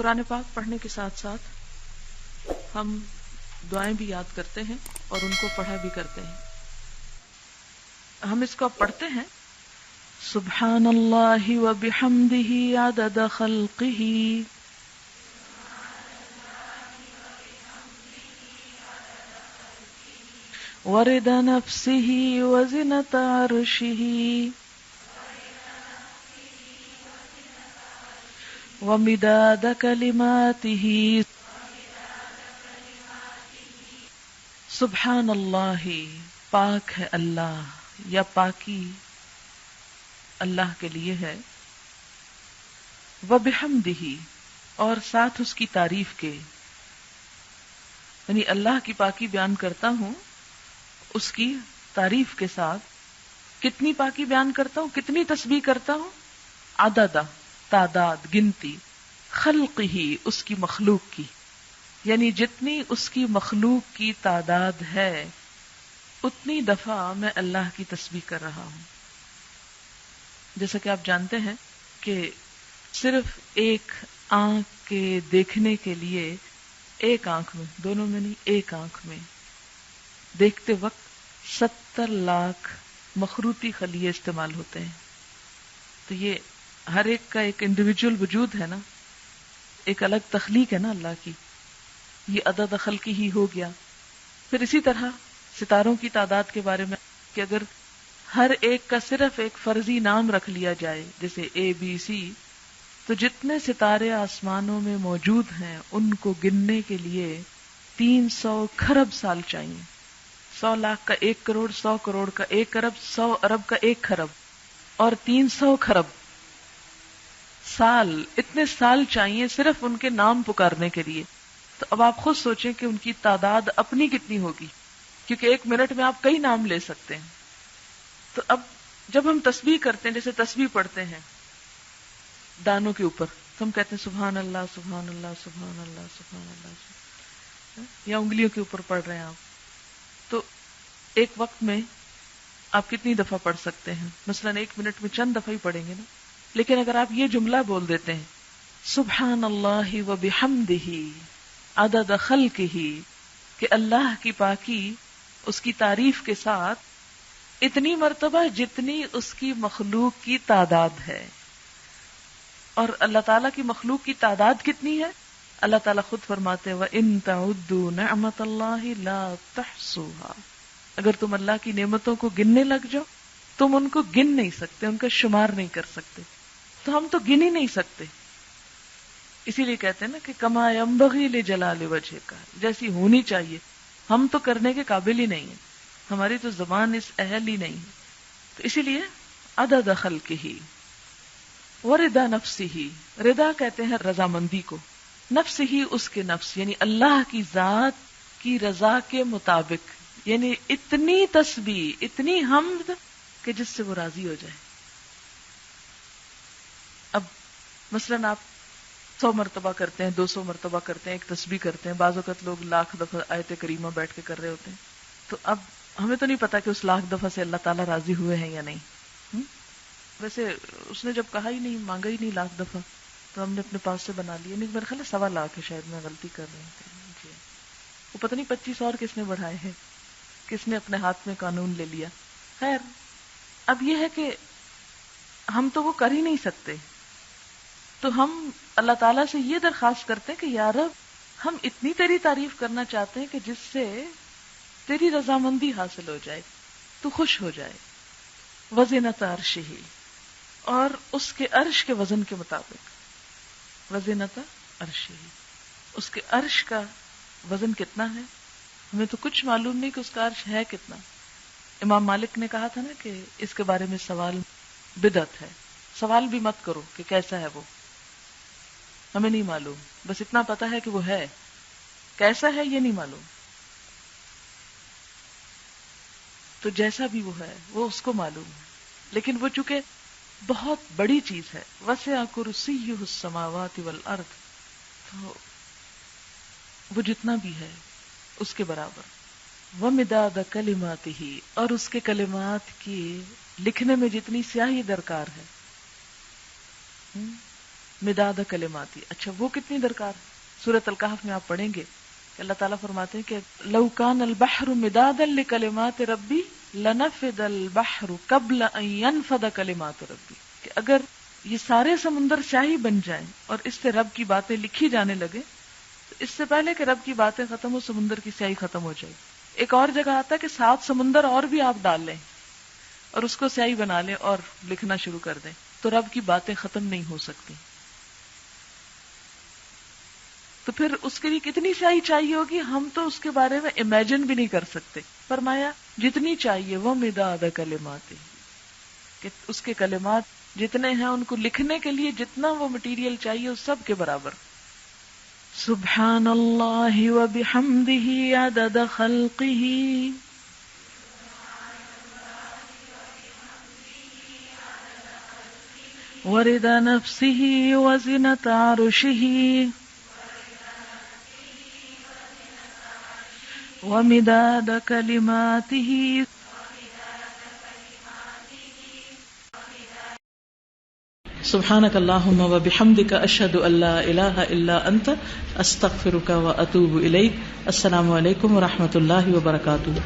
قرآن پاک پڑھنے کے ساتھ ساتھ ہم دعائیں بھی یاد کرتے ہیں اور ان کو پڑھا بھی کرتے ہیں. ہم اس کو پڑھتے ہیں سبحان اللہ و بحمدہ عدد خلقہ ورضا نفسہ وزنۃ عرشہ ومداد کلماتہ. سبحان اللہ، پاک ہے اللہ، یا پاکی اللہ کے لیے ہے. وبحمدہ، اور ساتھ اس کی تعریف کے، یعنی اللہ کی پاکی بیان کرتا ہوں اس کی تعریف کے ساتھ. کتنی پاکی بیان کرتا ہوں، کتنی تسبیح کرتا ہوں؟ عدد، تعداد، گنتی، خلقہ، اس کی مخلوق کی، یعنی جتنی اس کی مخلوق کی تعداد ہے اتنی دفعہ میں اللہ کی تسبیح کر رہا ہوں. جیسا کہ آپ جانتے ہیں کہ صرف ایک آنکھ کے دیکھنے کے لیے، ایک آنکھ میں، دونوں میں نہیں، ایک آنکھ میں دیکھتے وقت 70 لاکھ مخروطی خلیے استعمال ہوتے ہیں. تو یہ ہر ایک کا ایک انڈیویجول وجود ہے نا، ایک الگ تخلیق ہے نا اللہ کی. یہ عدد خلقی ہی ہو گیا. پھر اسی طرح ستاروں کی تعداد کے بارے میں کہ اگر ہر ایک کا صرف ایک فرضی نام رکھ لیا جائے جیسے ABC، تو جتنے ستارے آسمانوں میں موجود ہیں ان کو گننے کے لیے 300 کھرب سال چاہیے. 100 لاکھ کا 1 کروڑ، 100 کروڑ کا 1 ارب، 100 ارب کا 1 کھرب، اور 300 کھرب سال، اتنے سال چاہیے صرف ان کے نام پکارنے کے لیے. تو اب آپ خود سوچیں کہ ان کی تعداد اپنی کتنی ہوگی، کیونکہ 1 منٹ میں آپ کئی نام لے سکتے ہیں. تو اب جب ہم تسبیح کرتے ہیں، جیسے تسبیح پڑھتے ہیں دانوں کے اوپر، تو ہم کہتے ہیں سبحان اللہ سبحان اللہ سبحان اللہ سبحان اللہ، یا انگلیوں کے اوپر پڑھ رہے ہیں آپ، تو ایک وقت میں آپ کتنی دفعہ پڑھ سکتے ہیں؟ مثلا 1 منٹ میں چند دفعہ ہی پڑھیں گے نا. لیکن اگر آپ یہ جملہ بول دیتے ہیں سبحان اللہ و بحمدہ عدد خلقہ، کہ اللہ کی پاکی اس کی تعریف کے ساتھ اتنی مرتبہ جتنی اس کی مخلوق کی تعداد ہے. اور اللہ تعالیٰ کی مخلوق کی تعداد کتنی ہے؟ اللہ تعالیٰ خود فرماتے ہیں وَإِن تَعُدُّوا نِعْمَةَ اللَّهِ لَا تَحْصُوهَا، اگر تم اللہ کی نعمتوں کو گننے لگ جاؤ تم ان کو گن نہیں سکتے، ان کا شمار نہیں کر سکتے. تو ہم تو گن ہی نہیں سکتے. اسی لیے کہتے ہیں نا کہ کما ينبغي لجلال وجهک، جیسی ہونی چاہیے ہم تو کرنے کے قابل ہی نہیں ہیں، ہماری تو زبان اس اہل ہی نہیں ہے. تو اسی لیے عدد خلقہ ورضا نفسہ، رضا کہتے ہیں رضامندی کو، نفس ہی اس کے نفس، یعنی اللہ کی ذات کی رضا کے مطابق، یعنی اتنی تسبیح، اتنی حمد کہ جس سے وہ راضی ہو جائے. اب مثلا آپ 100 مرتبہ کرتے ہیں، 200 مرتبہ کرتے ہیں، ایک تسبیح کرتے ہیں، بعض اوقات لوگ 1,00,000 دفعہ آیت کریمہ بیٹھ کے کر رہے ہوتے ہیں. تو اب ہمیں تو نہیں پتا کہ اس 1,00,000 دفعہ سے اللہ تعالیٰ راضی ہوئے ہیں یا نہیں. ویسے اس نے جب کہا ہی نہیں، مانگا ہی نہیں 1,00,000 دفعہ، تو ہم نے اپنے پاس سے بنا لیا. نہیں، میرے خیال ہے 1,00,000 ہے، شاید میں غلطی کر رہی ہوں. وہ پتہ نہیں 25 اور کس نے بڑھائے ہیں، کس نے اپنے ہاتھ میں قانون لے لیا. خیر، اب یہ ہے کہ ہم تو وہ کر ہی نہیں سکتے. تو ہم اللہ تعالیٰ سے یہ درخواست کرتے ہیں کہ یا رب، ہم اتنی تیری تعریف کرنا چاہتے ہیں کہ جس سے تیری رضامندی حاصل ہو جائے، تو خوش ہو جائے. وزنۃ عرشہ، اور اس کے عرش کے وزن کے مطابق. وزنۃ عرشہ، اس کے عرش کا وزن کتنا ہے؟ ہمیں تو کچھ معلوم نہیں کہ اس کا عرش ہے کتنا. امام مالک نے کہا تھا نا کہ اس کے بارے میں سوال بدعت ہے. سوال بھی مت کرو کہ کیسا ہے، وہ ہمیں نہیں معلوم، بس اتنا پتا ہے کہ وہ ہے، کیسا ہے یہ نہیں معلوم. تو جیسا بھی وہ ہے وہ اس کو معلوم ہے، لیکن وہ چونکہ بہت بڑی چیز ہے، وسع کرسیہ السماوات والارض، تو وہ جتنا بھی ہے اس کے برابر. ومداد کلماتہ، اور اس کے کلمات کی لکھنے میں جتنی سیاہی درکار ہے، مداد کلماتی. اچھا وہ کتنی درکار ہے؟ سورۃ الکہف میں آپ پڑھیں گے کہ اللہ تعالیٰ فرماتے ہیں کہ لو کان البحر مدادا لکلمات ربی لنفد البحر قبل ان ينفد کلمات ربی، کہ اگر یہ سارے سمندر سیاہی بن جائیں اور اس سے رب کی باتیں لکھی جانے لگے تو اس سے پہلے کہ رب کی باتیں ختم ہو سمندر کی سیاہی ختم ہو جائے. ایک اور جگہ آتا ہے کہ 7 سمندر اور بھی آپ ڈال لیں اور اس کو سیاہی بنا لیں اور لکھنا شروع کر دیں تو رب کی باتیں ختم نہیں ہو سکتی. تو پھر اس کے لیے کتنی سیاہی چاہیے ہوگی، ہم تو اس کے بارے میں امیجن بھی نہیں کر سکتے. فرمایا جتنی چاہیے وہ مداد کلمات، کہ اس کے کلمات جتنے ہیں ان کو لکھنے کے لیے جتنا وہ مٹیریل چاہیے اس سب کے برابر. سبحان اللہ وبحمدہ عدد خلقہ ورضا نفسہ وزنۃ عرشہ ومداد کلماتہ. سبحانک اللہم وبحمدک اشہد ان لا الہ الا انت استغفرک واتوب الیک. السلام علیکم ورحمۃ اللہ وبرکاتہ.